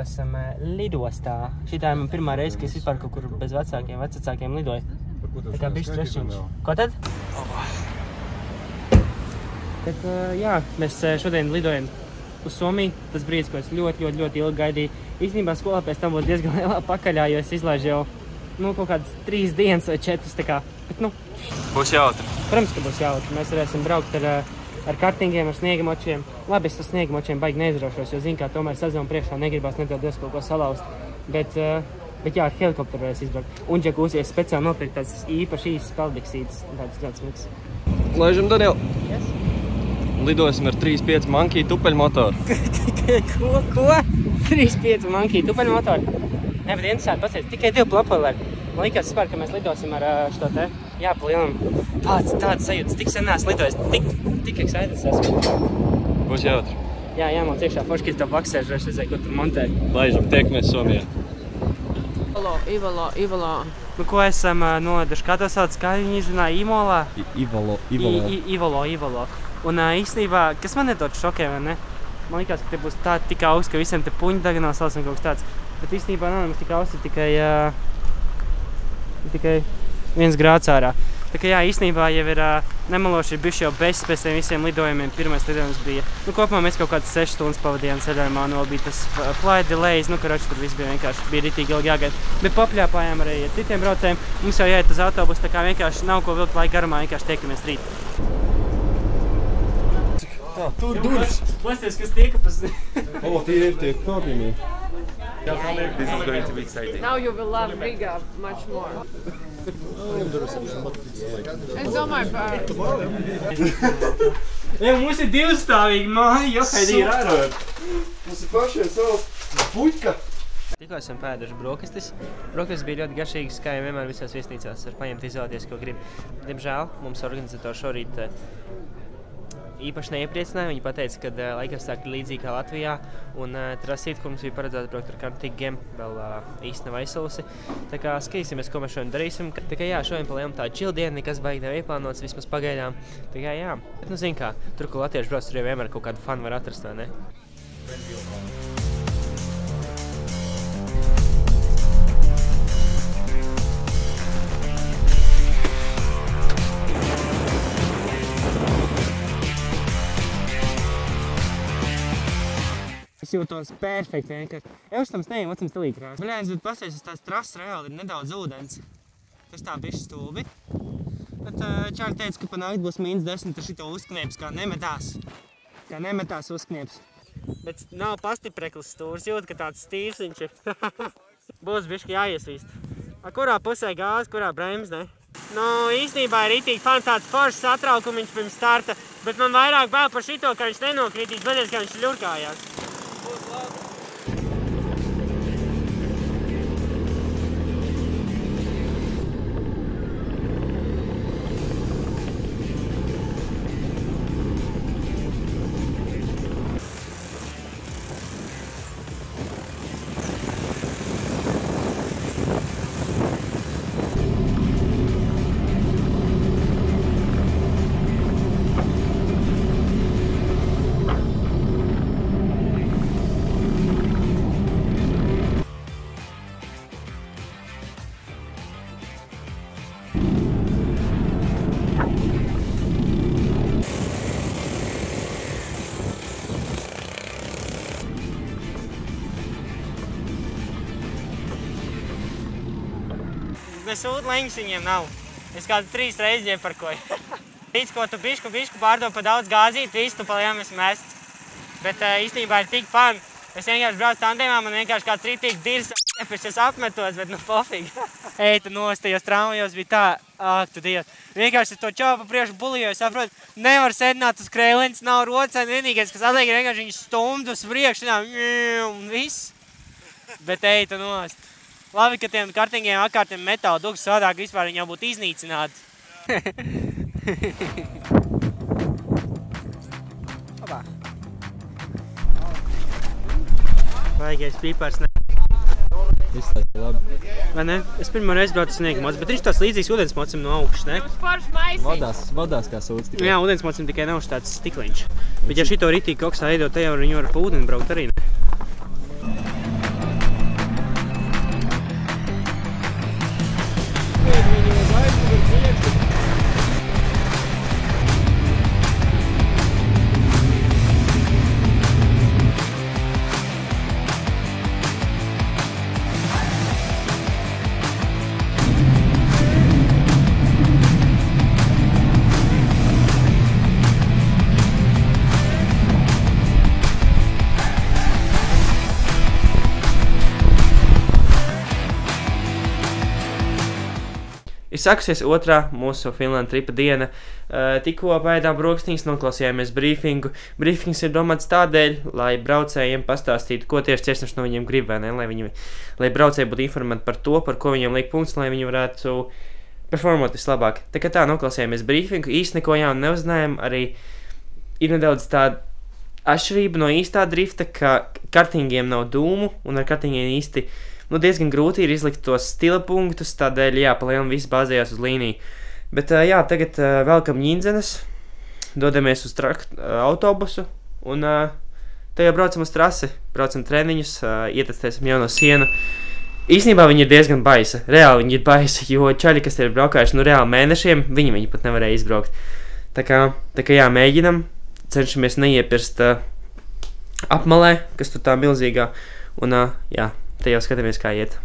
vispār esam lidostā. Šitā ir man pirmā reize, ka es vispār kaut kur bez vecākiem lidoju. Tā kā bišķi trešķiņš. Ko tad? Bet, jā, mēs šodien lidojam uz Somiju. Tas brīdis, ko es ļoti ilgi gaidīju. Īstenībā skolā pēc tam būs diezgan lielā pakaļā, jo es izlaižu jau, kaut kādas 3 dienas vai 4, tā kā. Bet, Būs jautri. Protams, ka būs jautri. Mēs varēsim braukt ar kartingiem, ar sniegamočiem. Labi, es ar sniegamočiem baigi neizraušos, jo zinu, kā tomēr sezonu priekšā negribās nedodies kaut ko salauzt. Bet jā, ar helikopteru varēs izbraukt. Un džakūzi es speciāli nopirkt tāds īpaši īsts peldiksītes, tāds kāds miks. Laižam, Daniel. Yes. Lidosim ar 3.5 Monkey tupeļmotoru. Ko? 3.5 Monkey tupeļmotoru? Nē, bet interesanti paciet, tikai 2 propelleri. Man likās vispār, ka mēs lidosim ar šo te, jā, pa lielam. Tāds sajūtas, tik sen neesmu lidojis, tik excited esmu. Būs jautri. Jā, man ciešā forši, ka tev baksēžu, es redzēju, ko tur montē. Laižam, tiekamies Somijā. Ivalo. Ko esam nolaiduši? Kā to sauc? Kā viņi izrunāja? Imolā? Ivalo. Un īstenībā, kas man nedaudz šokē, vai ne? Man likās, ka te būs tā tik augsts, ka visiem te puņu daganā salasam kaut kas tāds. Bet īstenībā nav nemaz tik augsts, tikai 1 grāds ārā. Tā kā jā, īstenībā jau ir nemaloši bijuši jau bez pēc tiem visiem lidojumiem. Pirmais lidojums bija, kopumā mēs kaut kādas 6 stundas pavadījām ceļojumā, un vēl bija tas flight delays, karoči tur viss bija vienkārši, bija ritīgi ilgi jāgaida. Bet papļāpājām arī ar citiem braucējiem. Mums jau jāiet uz autobusu, tā kā vienkārši nav ko vilkt laika garumā, vienkārši tiekamies rīt. Tur durvis! Pasties, kas tiekapas! Tie ir tie kāpjumi. This is going to be exciting. Now you will love Riga much more. Es domāju par... Jā, mums ir 2-stāvīgi māja, johaidī ir ārā. Mums ir pašiem savs puķka. Tikko esam pēduši brokastis. Brokastis bija ļoti garšīgas, kā jau vienmēr visās viesnīcās var paņemt izvēlēties, ko grib. Diemžēl mums organizatori šorīt īpaši neiepriecināja. Viņi pateica, ka laikapstākļi ir līdzīgi kā Latvijā, un trasīt, kur mums bija paredzēta braukt ar kartīgiem, vēl īsti nav aizsalusi. Tā kā skatīsimies, ko mēs šodien darīsim. Tā kā jā, šodien pa lielam tā chill diena, nekas baigi nav ieplānots, vismaz pagaidām. Tā kā jā, bet zin kā, tur, ko latvieši brauc, tur jau vienmēr kaut kādu fanu var atrast, vai ne? Es jūtos perfekti vienkārši. Euštams neiem, vecam stilīgi krās. Bļēns, bet pasēs, tās trases reāli ir nedaudz ūdens. Tas tā bišķi stulbi. Bet Čāri teica, ka pa nakti būs -10, tad šito uzknieps kā nemetās. Kā nemetās uzknieps. Bet nav pastipreklis stūrs, jūt, ka tāds stīvs viņš ir. Būs bišķi jāiesvīst. Kurā pusē gāzi, kurā bremz, ne? Īstenībā ir itīgi fan tāds foršs satraukumiņš pirms starta, bet man vairāk bail par šito, ka viņš nenokritīs, beidzies, ka viņš ļurkājās. Sūta leņķis viņiem nav. Es kādu 3 reizes ieparkoju. Līdz, ko tu bišku pārdod pa daudz gāzīt, visu tu palielam esi mests. Bet īstenībā ir tik fun. Es vienkārši braucu tandēmā, man vienkārši kāds rītīgi dirs, es apmetos, bet pofīgi. Tu nostajos tramvajos bija tā, ak, tu Dievs. Vienkārši to čavu pa priekšu bulijoju, saprotu, nevar sēdināt uz krēliņas, nav rocēni, vienīgais, kas atliek, ir vienkārši viņš stumd uz priekšu, un viss. Bet tu nost. Labi, ka tiem kartingiem atkārtiem metāla duks sādāk vispār viņi jau būtu iznīcināti. Opā. Vaigais pīpārs ne. Izstāsti labi. Vai ne? Es pirmo reizi braucu sniegamots, bet viņš tās līdzīgs ūdensmocim no augšas, ne? Uz foršu maisīt. Vodās kā sūds tikai. Jā, ūdensmocim tikai nav tāds stikliņš. Bet ja šito ritīgi koksā eidot, te jau viņi var pa ūdeni braukt arī, ne? Ir sākusies otrā mūsu Finlandia tripa diena. Tikko paēdām brokastīņas, noklausījāmies brīfingu. Brīfings ir domāts tādēļ, lai braucējiem pastāstītu, ko tieši Ciersners no viņiem grib, vai ne? Lai braucēji būtu informēti par to, par ko viņiem liek punkts, lai viņi varētu performot vislabāk. Tā kā tā, noklausījāmies brīfingu, īsti neko jaunu neuzzinājām, arī ir nedaudz tāda atšķirība no īstā drifta, ka kartingiem nav dūmu, un ar kartingiem īsti diezgan grūti ir izlikt tos stila punktus, tādēļ, jā, palielam viss bāzējās uz līniju. Bet, jā, tagad velkam ņindzenes, dodamies uz autobusu, un tagad braucam uz trasi, braucam treniņus, ietestēsim jauno sienu. Īsnībā viņi ir diezgan baisa, reāli viņi ir baisa, jo čaļi, kas ir braukājuši, reāli mēnešiem, viņi pat nevarēja izbraukt. Tā kā jā, mēģinam, cenšamies neiepirst apmalē, kas tur tā milzīgā, un, jā, te jau skatāmies, kā iet.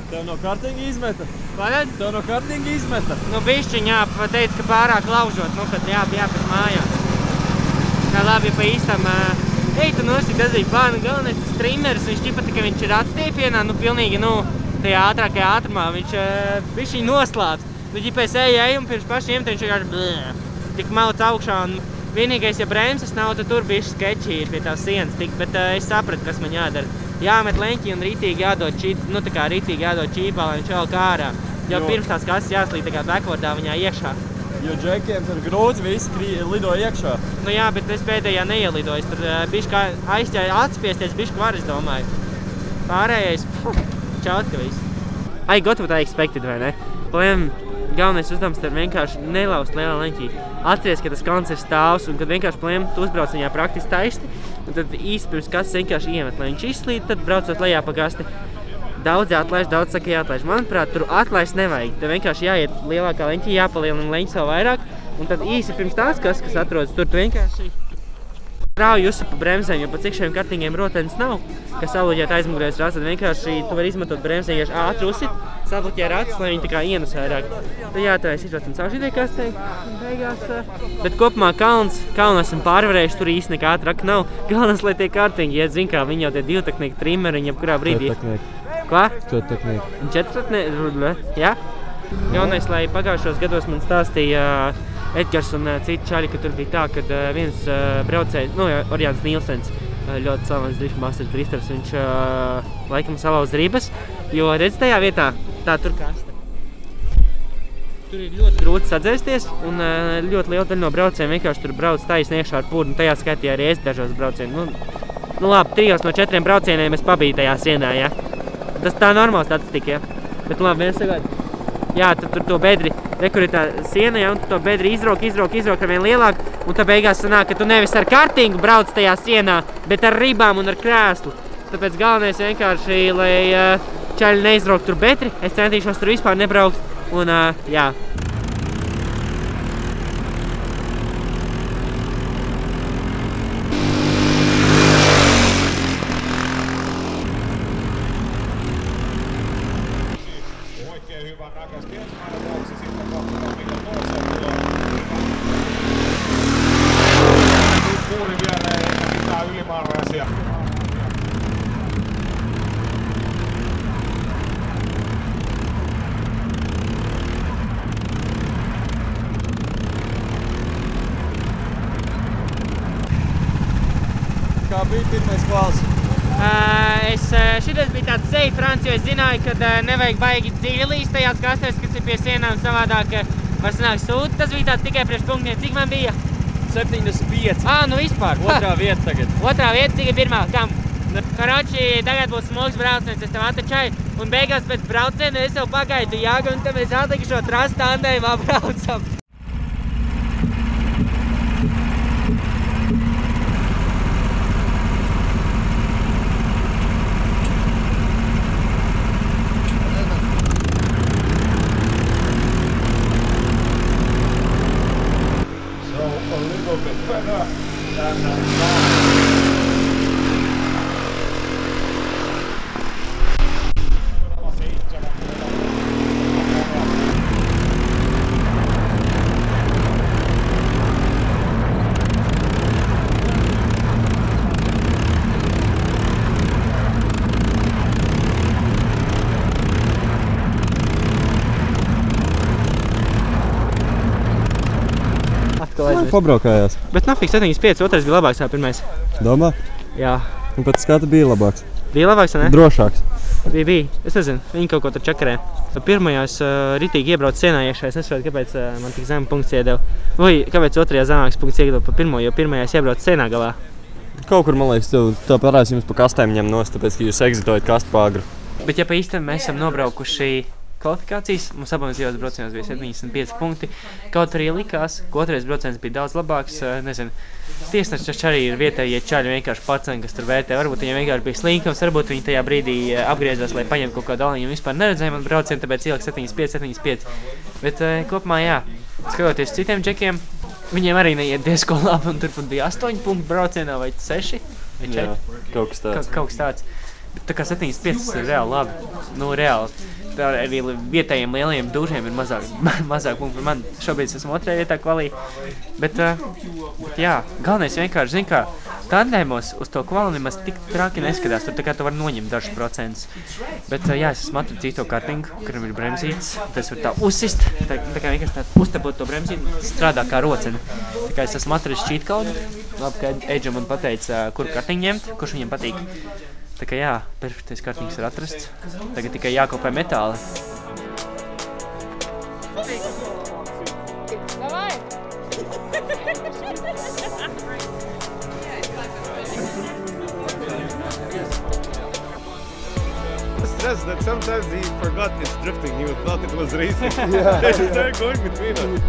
Tev no kartinga izmeta? Vai ne? Tev no kartinga izmeta? Bišķiņ, jā, pateica, ka pārāk laužot, kad jāpēc mājās. Kā labi, pa īstam, ej, tu nosik, tas bija fani, galvenais tas trimmeris, viņš ķipa, ka viņš ir atstiepienā, pilnīgi, tajā ātrākajā ātrumā, viņš bišķiņ noslāps. Ģipēs ej, un pirms paši iemet, viņš vienkārši tik mauc augšā, un vienīgais, ja bremses nav, tad tur bišķi skečī ir pie tās sienas tik, bet es sapratu, kas man jādara. Jāmet leņķi un rītīgi jādod čīpā, lai viņš vēl kā ārā. Jo pirms tās kases jāslīd tā kā backwardā viņā iekšā. Jo džekiem tur grūti visi lido iekšā. Jā, bet es pēdējā neielidoju. Tur bišķi aizķēja atspiesties, bišķi var, es domāju. Pārējais, čautka viss. I got what I expected, vai ne? Galvenais uzdevums ir vienkārši nelaust lielā leņķī. Atceries, ka tas kalns ir stāvs un kad vienkārši tu uzbrauc viņā praktiski taisni un tad īsti pirms kastes vienkārši iemet, lai viņš izslīd, tad braucot lejā pa kasti. Daudz jāatlaiž, daudz saka jāatlaiž. Manuprāt, tur atlaist nevajag. Tev vienkārši jāiet lielākā leņķī, jāpalielina leņķi vēl vairāk un tad īsi pirms tās kastes, kas atrodas tur, tu vienkārši rauj uzsap pa bremzēm, jo pa cikšiem kartingiem rotenis nav, kas sabloķēt aizmugurēs rāds, tad vienkārši tu vari izmantot bremzēm, vienkārši ātri uzsit, sabloķē rāds, lai viņi tā kā ienes vairāk. Tad jā, tā es izbraucam caur šitai kastei, beigās. Bet kopumā kalnu esam pārvarējuši, tur īsti nekā traka nav. Galvenais, lai tie kartingi iet, zin kā, viņi jau tie divtaknieki trimmeri, viņi jebkurā brīdī. Kva? Četrtaknieki. Jā? Galvenais, lai pagājušos gados man stāstīja Edgars un citi čaļi, ka tur bija tā, kad viens braucējs, Orjāns Nīlsens, ļoti slavens driftmasters drifters, viņš laikam salauz ribas, jo redz tajā vietā, tā tur kaste. Tur ir ļoti grūti sadzēsties un ļoti liela daļa no braucējiem vienkārši tur brauc taisni iekšā ar pūdu un tajā skaitījā arī es dažos braucieniem. Labi, 3 no 4 braucieniem es pabiju tajā sienā, ja. Tas tā normāla statistika, ja. Bet labi, viens sagādi. Jā, tad tur to bedri, kur ir tā siena, ja, un tu to bedri izrok ar vien lielāku, un tad beigās sanāk, ka tu nevis ar kartingu brauc tajā sienā, bet ar ribām un ar krēslu. Tāpēc galvenais vienkārši, lai čaļi neizrok tur bedri, es centīšos tur vispār nebraukt, un jā. Kuuli viereen eikä mitään ylimääräisiä. Kā bija pirmais kvals? Šitas bija tāds safe runs, jo es zināju, ka nevajag baigi dziļi līst tajās kastēs, kas ir pie sienām savādāk, var sanāk sūt. Tas bija tāds tikai priekš punktiem. Cik man bija? 75. Nu vispār. Otrā vieta tagad. Otrā vieta, cik ir pirmā? Kam? Karoči, tagad būs smogs brauciens, es tev atačāju. Un beigās pēc brauciena es jau pagaidu jāgu, un tad mēs atlikuši šo trastu tandējumā braucam. Pabraukājās. Bet nafik 75, otrais bija labāks kā pirmais. Domā? Jā. Un pēc skata bija labāks. Bija labāks, ne? Drošāks. Bija. Es nezinu, viņi kaut ko tur čakarē. Pirmajā es ritīgi iebraucu cienā iekšā. Es nesaprotu, kāpēc man tik zemu punkts iedeva. Vai kāpēc otrajā zemāks punkts iedeva pa pirmo, jo pirmajā es iebraucu cienā galā. Kaut kur, man liekas, tev parādās jums pa kastēm ņem nost, tāpēc, ka jūs exitojat kastu pāgru. Bet ja pa īstenībā mēs esam nobraukuši kvalifikācijas, mums abams divos braucienos bija 75 punkti. Kaut arī likās, ka otrais brauciens bija daudz labāks, nezinu. Tiesneši arī ir vietējie čaļi vienkārši paceni, kas tur vērtē. Varbūt viņiem vienkārši bija slinkums, varbūt viņi tajā brīdī apgriezās, lai paņemtu kaut kādu aliņu. Viņi vispār neredzēja man braucienu, tāpēc ielika 75. Bet kopumā jā, skatoties citiem džekiem, viņiem arī neiet diezko labi, un turpat bija 8 punktu braucienā vai 6 vai 4. Jā, kaut kas tāds. Bet tā kā 75 ir reāli labi. Nu, reāli. Tā arī vietējiem lielajiem dūžiem ir mazāk punktu. Man šobrīd esmu otrajā vietā kvalī. Bet jā, galvenais vienkārši, zin kā, tandēmos uz to kvali nemaz tik traki neskatās. Tur tā kā tu var noņemt dažus procentus. Bet jā, es esmu atradzis to kartingu, kuram ir bremzītes. Tas var tā uzsist, tā kā vienkārši tā uztabot to bremzīti, strādā kā roceni. Tā kā es esmu atradzis cheat-code. Labi, ka Edža man pateica, kuru kartiņu ņemt, kurš viņam patīk. Tā kā jā, perfektais kartiņš ir atrasts. Tagad tikai jākopē metāli. Stress that sometimes he forgot it's drifting. He thought it was racing. Yeah. They just started going between us.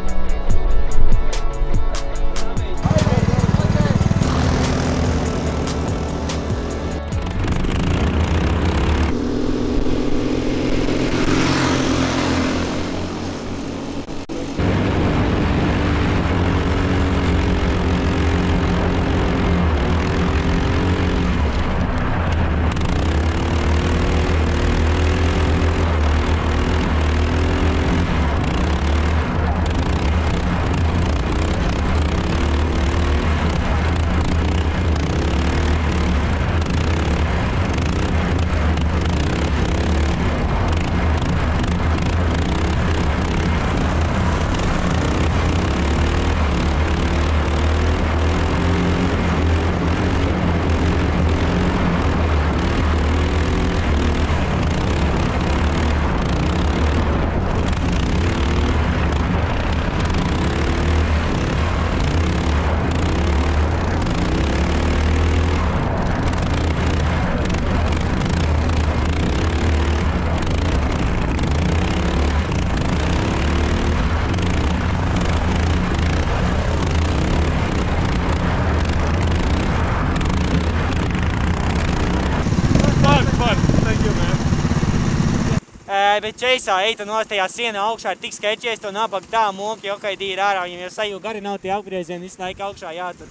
Bet čeisā eita nost tajā sienā augšā ir tik skečies, to nabaga tā mūki, okaidī ir ārā, viņam jau sajūg gari nav tie apgriezieni, visu laiku augšā jātur.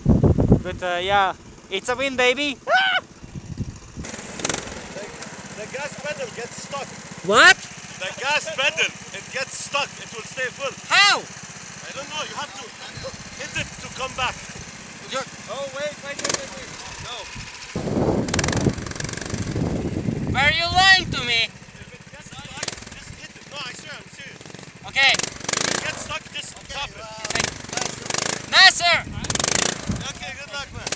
Bet jā, it's a win, baby! The gas pedal gets stuck. What? The gas pedal, it gets stuck, it will stay full. How? I don't know, you have to hit it to come back. Oh, wait. No. Why are you lying to me? If it gets stuck, just hit it. No, I swear, I'm serious. Okay. If it gets stuck, just tap it. Nasser! Okay, good luck, man.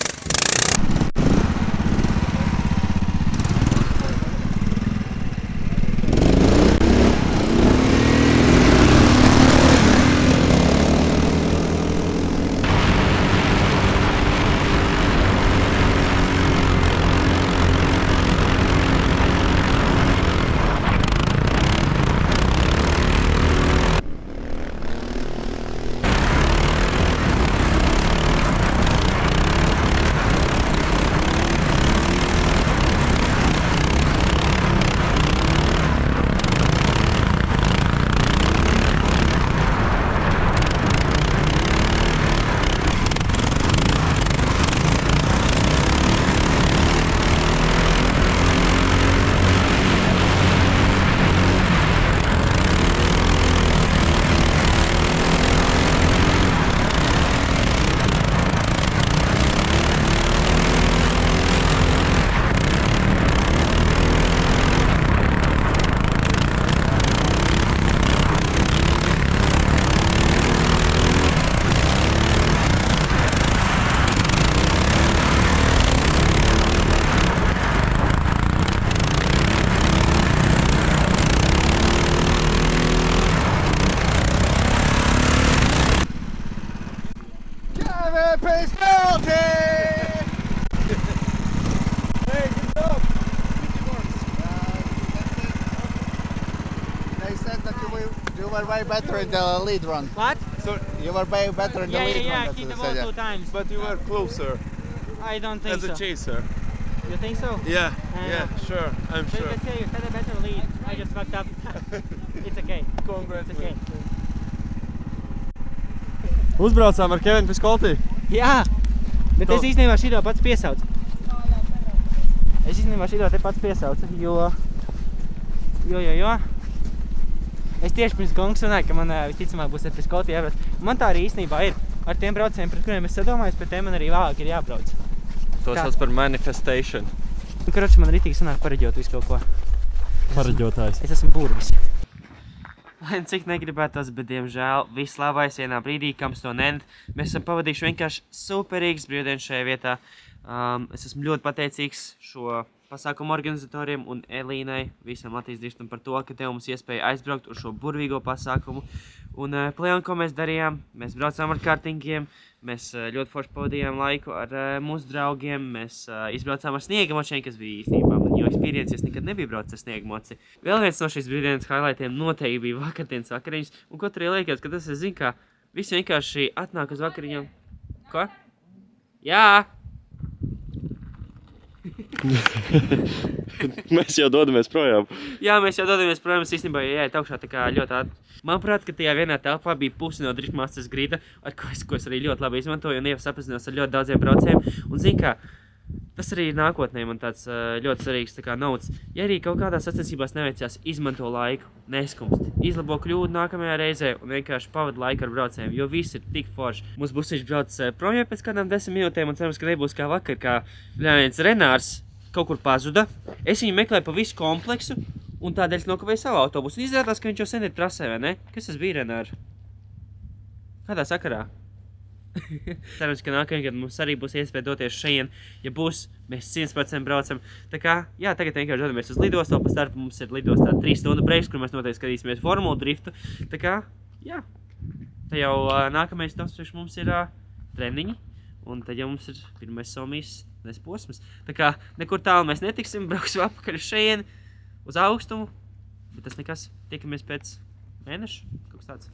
They said that you were way better in the lead run. What? So, You were way better in the lead run. I that's hit the what ball they said, 2 times. but you were closer I don't think as so. a chaser. You think so? Yeah, I yeah, know. sure, I'm But sure. let's say you had a better lead. I just fucked up. It's okay. It's okay. Congratulations. Uzbraucām ar Kevinu Piskoltī. Jā, bet es īstenībā šito pats piesaucu. Es īstenībā šito te pats piesaucu, jo. Es tieši pirms gongas runāju, ka man visticamāk būs ar Piskoltī jābrauc. Man tā arī īstenībā ir. Ar tiem braucējiem, pret kuriem es sadomājos, pret tiem man arī vēlāk ir jābrauc. To sauc par manifestation. Karoči, man ritīgi sanāk pareģot visu kaut ko. Pareģotājs. Es esmu burvis. Lai cik negribētos, bet diemžēl viss labais vienā brīdī, kams to nend. Mēs esam pavadījuši vienkārši superīgas brīvdienas šajā vietā. Es esmu ļoti pateicīgs šo pasākumu organizatoriem un Elīnai, visam Latvijas driftam par to, ka tev mums iespēja aizbraukt uz šo burvīgo pasākumu. Un plēnu, ko mēs darījām, mēs braucām ar kartingiem, mēs ļoti forši pavadījām laiku ar mūsu draugiem, mēs izbraucām ar sniegamočiem, kas bija īstenībā man jau experience, es nekad nebiju braucis ar sniegamoci. Vēl viens no šīs brīvdienas highlightiem noteikti bija vakardienas vakariņas, un ko tur ir liekas, ka tas, es zinu, kā visi vienkārši atnāk uz vakariņām. Ko? Jā! Mēs jau dodamies projām. Jā, mēs jau dodamies projām, es īstenībā jāiet augšā tā kā ļoti ātri. Manuprāt, ka tajā vienā telpā bija pusi no Driftmasters grida, ar ko es arī ļoti labi izmantoju un jau sapazinos ar ļoti daudziem braucējiem. Un zini kā, tas arī ir nākotnē man tāds ļoti svarīgs tā kā notes. Ja arī kaut kādās sacensībās neveicās, izmanto laiku, neskumst. Izlabo kļūdu nākamajā reizē un vienkārši pavadi laiku ar braucējiem, jo viss ir tik forši. Mums busiņš brauc prom jau pēc kādām 10 minūtēm un cerams, ka nebūs kā vakar, kā viens Renārs kaut kur pazuda. Es viņu meklēju pa visu kompleksu un tādēļ nokavēju savu autobusu. Un izrādās, ka viņš jau sen ir trasē, vai ne? Kas tas bija, Renār? Kādā sakarā? Cerams, ka nākamajā gadā mums arī būs iespēja doties šeit. Ja būs, mēs 100% braucam. Tā kā, jā, tagad vienkārši dodamies uz lidostu. Pa starp mums ir lidostā 3 stundu breiks, kur mēs noteikti skatīsimies formulu driftu. Tā kā, jā. Tā jau nākamais tas mums ir treniņi. Un tad jau mums ir pirmais Somijas posms. Tā kā nekur tālu mēs netiksim, brauksim apakaļ šeit uz augstumu. Bet tas nekas, tiekamies pēc mēneša, kaut kas tāds.